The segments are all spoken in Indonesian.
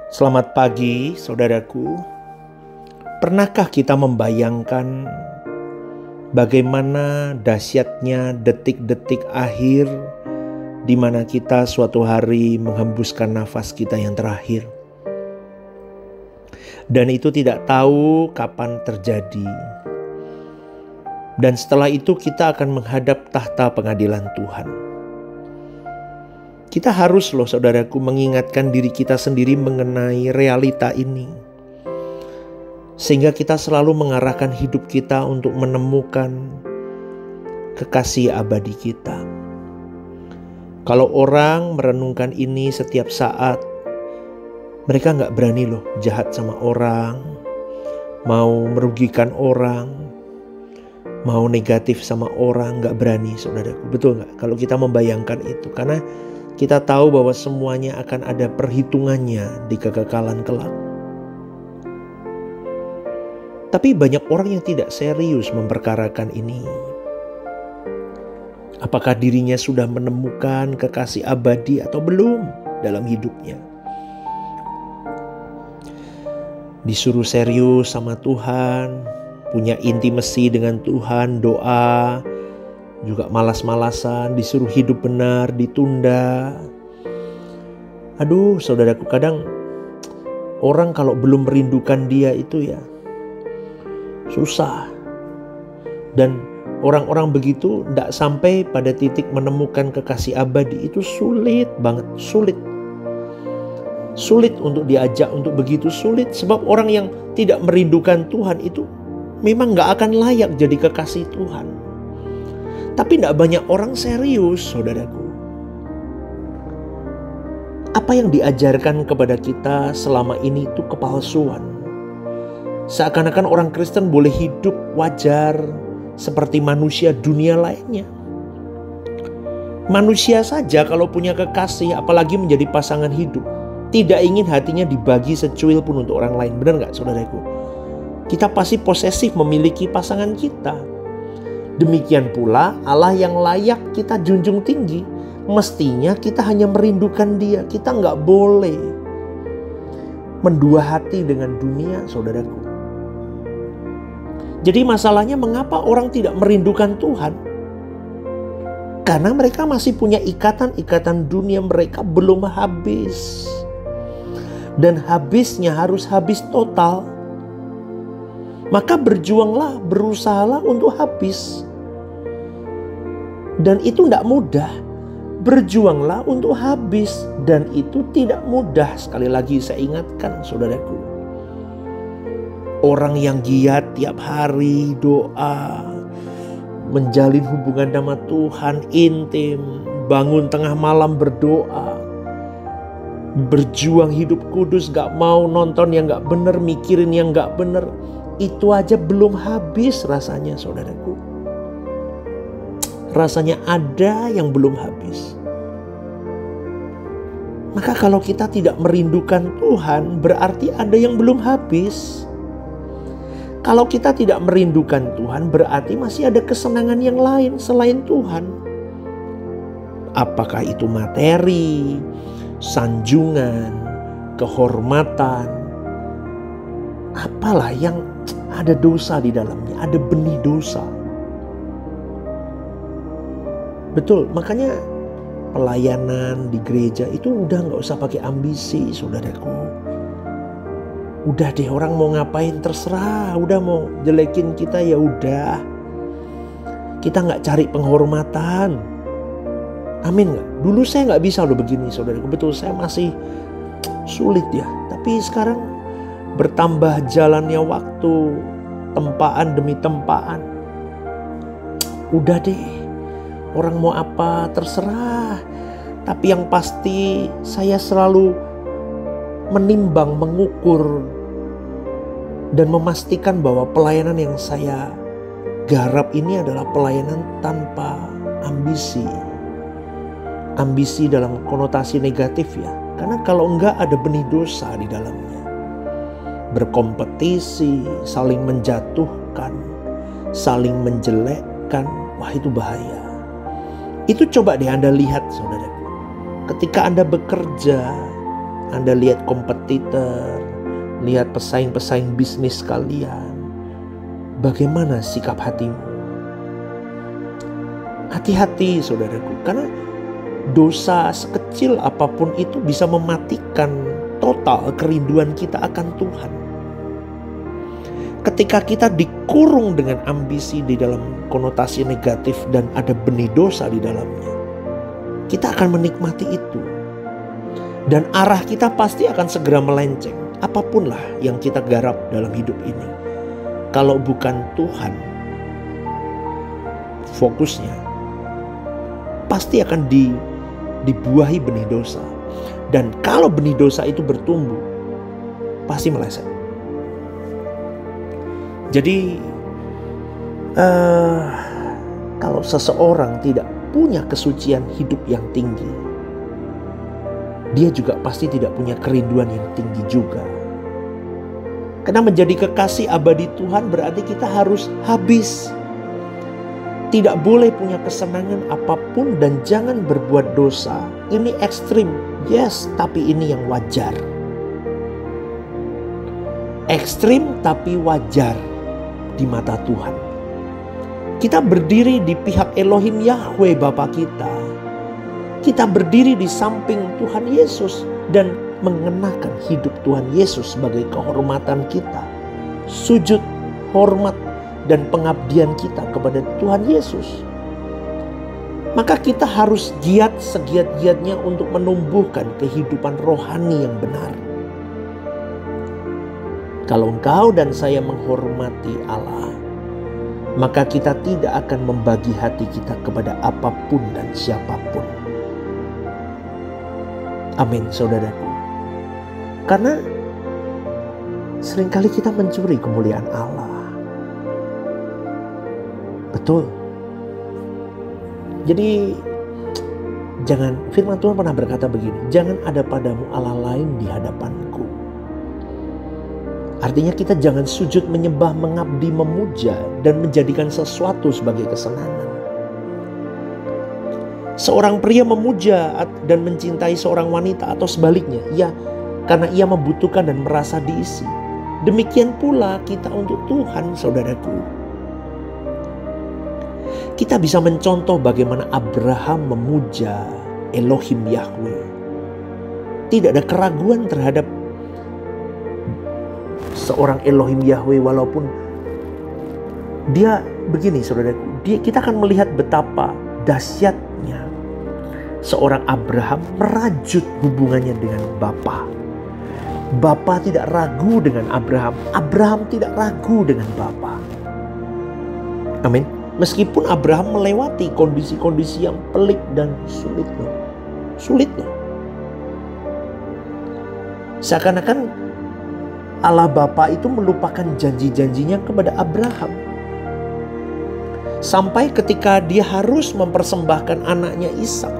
Selamat pagi, saudaraku. Pernahkah kita membayangkan bagaimana dahsyatnya detik-detik akhir di mana kita suatu hari menghembuskan nafas kita yang terakhir? Dan itu tidak tahu kapan terjadi. Dan setelah itu kita akan menghadap tahta pengadilan Tuhan. Kita harus saudaraku mengingatkan diri kita sendiri mengenai realita ini. Sehingga kita selalu mengarahkan hidup kita untuk menemukan kekasih abadi kita. Kalau orang merenungkan ini setiap saat, mereka gak berani jahat sama orang, mau merugikan orang, mau negatif sama orang, gak berani saudaraku. Betul gak? Kalau kita membayangkan itu, karena kita tahu bahwa semuanya akan ada perhitungannya di kekekalan kelak. Tapi banyak orang yang tidak serius memperkarakan ini. Apakah dirinya sudah menemukan kekasih abadi atau belum dalam hidupnya? Disuruh serius sama Tuhan, punya intimasi dengan Tuhan, doa, juga malas-malasan, disuruh hidup benar, ditunda. Aduh, saudaraku, kadang orang kalau belum merindukan dia itu ya susah. Dan orang-orang begitu tidak sampai pada titik menemukan kekasih abadi itu sulit banget, sulit. Sulit untuk diajak untuk begitu, sulit. Sebab orang yang tidak merindukan Tuhan itu memang gak akan layak jadi kekasih Tuhan. Tapi tidak banyak orang serius, saudaraku. Apa yang diajarkan kepada kita selama ini itu kepalsuan. Seakan-akan orang Kristen boleh hidup wajar seperti manusia dunia lainnya. Manusia saja kalau punya kekasih, apalagi menjadi pasangan hidup, tidak ingin hatinya dibagi secuil pun untuk orang lain. Benar gak, saudaraku? Kita pasti posesif memiliki pasangan kita. Demikian pula Allah yang layak kita junjung tinggi. Mestinya kita hanya merindukan Dia. Kita nggak boleh mendua hati dengan dunia, saudaraku. Jadi masalahnya mengapa orang tidak merindukan Tuhan? Karena mereka masih punya ikatan-ikatan dunia, mereka belum habis. Dan habisnya harus habis total. Maka berjuanglah, berusahalah untuk habis. Dan itu tidak mudah. Berjuanglah untuk habis. Dan itu tidak mudah. Sekali lagi saya ingatkan, saudaraku. Orang yang giat tiap hari doa, menjalin hubungan sama Tuhan, intim, bangun tengah malam berdoa, berjuang hidup kudus, gak mau nonton yang gak bener, mikirin yang gak bener. Itu aja belum habis rasanya, saudaraku. Rasanya ada yang belum habis. Maka kalau kita tidak merindukan Tuhan, berarti ada yang belum habis. Kalau kita tidak merindukan Tuhan, berarti masih ada kesenangan yang lain selain Tuhan. Apakah itu materi, sanjungan, kehormatan, apalah yang ada dosa di dalamnya, ada benih dosa. Betul, makanya pelayanan di gereja itu udah gak usah pakai ambisi, saudaraku. Udah deh, orang mau ngapain terserah, udah mau jelekin kita ya udah. Kita gak cari penghormatan. Amin gak? Dulu saya gak bisa begini, saudaraku. Betul, saya masih sulit ya. Tapi sekarang bertambah jalannya waktu, tempaan demi tempaan. Udah deh, orang mau apa terserah. Tapi yang pasti saya selalu menimbang, mengukur, dan memastikan bahwa pelayanan yang saya garap ini adalah pelayanan tanpa ambisi. Ambisi dalam konotasi negatif ya. Karena kalau enggak ada benih dosa di dalamnya. Berkompetisi, saling menjatuhkan, saling menjelekkan. Wah, itu bahaya. Itu coba deh Anda lihat, saudaraku. Ketika Anda bekerja, Anda lihat kompetitor, lihat pesaing-pesaing bisnis kalian. Bagaimana sikap hatimu? Hati-hati saudaraku, karena dosa sekecil apapun itu bisa mematikan total kerinduan kita akan Tuhan. Ketika kita dikurung dengan ambisi di dalam konotasi negatif dan ada benih dosa di dalamnya, kita akan menikmati itu. Dan arah kita pasti akan segera melenceng. Apapun lah yang kita garap dalam hidup ini, kalau bukan Tuhan fokusnya, pasti akan dibuahi benih dosa. Dan kalau benih dosa itu bertumbuh, pasti meleset. Jadi kalau seseorang tidak punya kesucian hidup yang tinggi, dia juga pasti tidak punya kerinduan yang tinggi juga. Karena menjadi kekasih abadi Tuhan berarti kita harus habis. Tidak boleh punya kesenangan apapun dan jangan berbuat dosa. Ini ekstrim, yes, tapi ini yang wajar. Ekstrim tapi wajar di mata Tuhan. Kita berdiri di pihak Elohim Yahweh Bapa kita. Kita berdiri di samping Tuhan Yesus dan mengenakan hidup Tuhan Yesus sebagai kehormatan kita. Sujud, hormat, dan pengabdian kita kepada Tuhan Yesus. Maka kita harus giat segiat-giatnya untuk menumbuhkan kehidupan rohani yang benar. Kalau engkau dan saya menghormati Allah, maka kita tidak akan membagi hati kita kepada apapun dan siapapun. Amin, saudaraku. Karena seringkali kita mencuri kemuliaan Allah. Betul. Jadi firman Tuhan pernah berkata begini, jangan ada padamu Allah lain di hadapanku. Artinya kita jangan sujud menyembah, mengabdi, memuja, dan menjadikan sesuatu sebagai kesenangan. Seorang pria memuja dan mencintai seorang wanita atau sebaliknya, ya karena ia membutuhkan dan merasa diisi. Demikian pula kita untuk Tuhan, saudaraku. Kita bisa mencontoh bagaimana Abraham memuja Elohim Yahweh. Tidak ada keraguan terhadap seorang Elohim Yahweh, walaupun dia begini, saudaraku. Kita akan melihat betapa dahsyatnya seorang Abraham merajut hubungannya dengan Bapa. Bapa tidak ragu dengan Abraham. Abraham tidak ragu dengan Bapa. Amin. Meskipun Abraham melewati kondisi-kondisi yang pelik dan sulit loh. Sulit loh. Seakan-akan Allah Bapa itu melupakan janji-janjinya kepada Abraham. Sampai ketika dia harus mempersembahkan anaknya Ishak,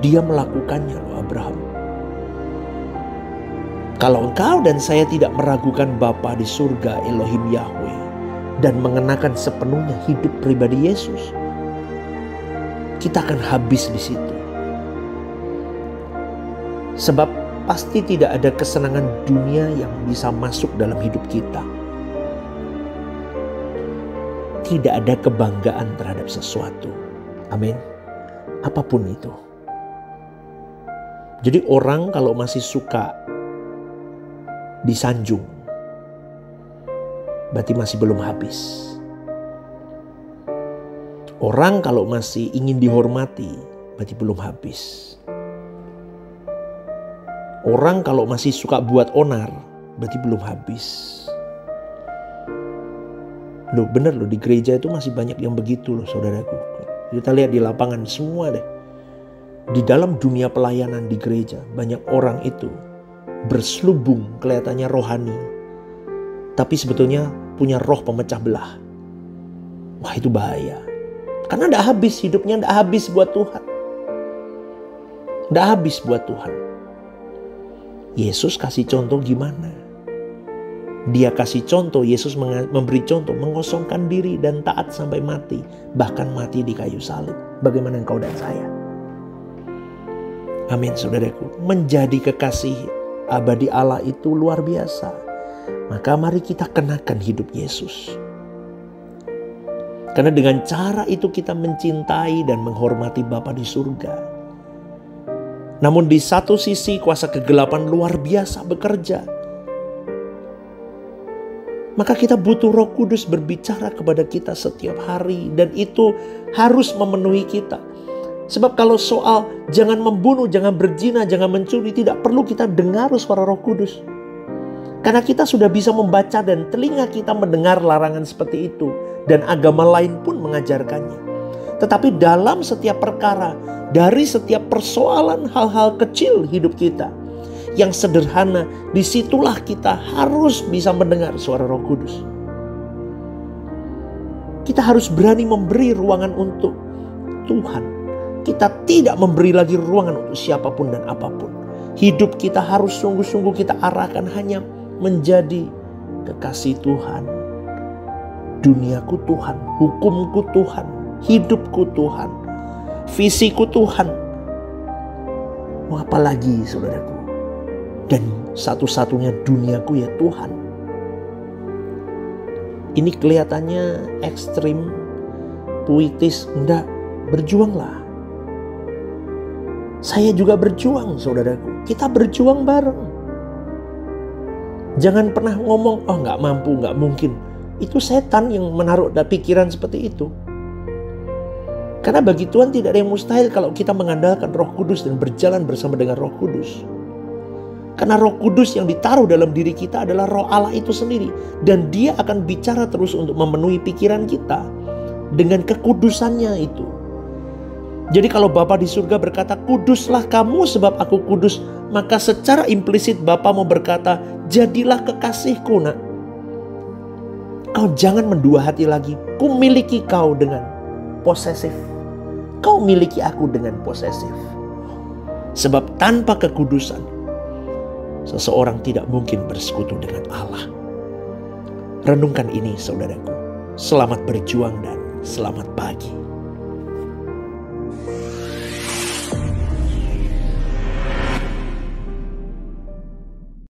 dia melakukannya loh Abraham. Kalau engkau dan saya tidak meragukan Bapa di surga Elohim Yahweh dan mengenakan sepenuhnya hidup pribadi Yesus, kita akan habis di situ. Sebab pasti tidak ada kesenangan dunia yang bisa masuk dalam hidup kita. Tidak ada kebanggaan terhadap sesuatu. Amin. Apapun itu. Jadi orang kalau masih suka disanjung, berarti masih belum habis. Orang kalau masih ingin dihormati, berarti belum habis. Orang kalau masih suka buat onar, berarti belum habis. Loh bener loh, di gereja itu masih banyak yang begitu loh saudaraku. Kita lihat di lapangan semua deh. Di dalam dunia pelayanan di gereja, banyak orang itu berselubung kelihatannya rohani, tapi sebetulnya punya roh pemecah belah. Wah itu bahaya. Karena tidak habis hidupnya, tidak habis buat Tuhan. Tidak habis buat Tuhan. Yesus kasih contoh gimana? Dia kasih contoh, Yesus memberi contoh, mengosongkan diri dan taat sampai mati. Bahkan mati di kayu salib. Bagaimana engkau dan saya? Amin saudaraku. Menjadi kekasih abadi Allah itu luar biasa. Maka mari kita kenakan hidup Yesus. Karena dengan cara itu kita mencintai dan menghormati Bapa di surga. Namun di satu sisi kuasa kegelapan luar biasa bekerja. Maka kita butuh Roh Kudus berbicara kepada kita setiap hari. Dan itu harus memenuhi kita. Sebab kalau soal jangan membunuh, jangan berzina, jangan mencuri, tidak perlu kita dengar suara Roh Kudus. Karena kita sudah bisa membaca dan telinga kita mendengar larangan seperti itu. Dan agama lain pun mengajarkannya. Tetapi dalam setiap perkara, dari setiap persoalan hal-hal kecil hidup kita, yang sederhana, disitulah kita harus bisa mendengar suara Roh Kudus. Kita harus berani memberi ruangan untuk Tuhan. Kita tidak memberi lagi ruangan untuk siapapun dan apapun. Hidup kita harus sungguh-sungguh kita arahkan hanya menjadi kekasih Tuhan. Duniaku Tuhan, hukumku Tuhan, hidupku Tuhan, visiku Tuhan. Mau apa lagi saudaraku? Dan satu-satunya duniaku ya Tuhan. Ini kelihatannya ekstrim, puitis. Enggak, berjuanglah. Saya juga berjuang saudaraku. Kita berjuang bareng. Jangan pernah ngomong, oh gak mampu, gak mungkin. Itu setan yang menaruh pikiran seperti itu. Karena bagi Tuhan tidak ada yang mustahil kalau kita mengandalkan Roh Kudus dan berjalan bersama dengan Roh Kudus. Karena Roh Kudus yang ditaruh dalam diri kita adalah Roh Allah itu sendiri. Dan Dia akan bicara terus untuk memenuhi pikiran kita dengan kekudusannya itu. Jadi kalau Bapa di surga berkata, kuduslah kamu sebab aku kudus, maka secara implisit Bapa mau berkata, jadilah kekasihku nak. Kau jangan mendua hati lagi. Ku miliki kau dengan posesif. Kau miliki aku dengan posesif. Sebab tanpa kekudusan, seseorang tidak mungkin bersekutu dengan Allah. Renungkan ini saudaraku. Selamat berjuang dan selamat pagi.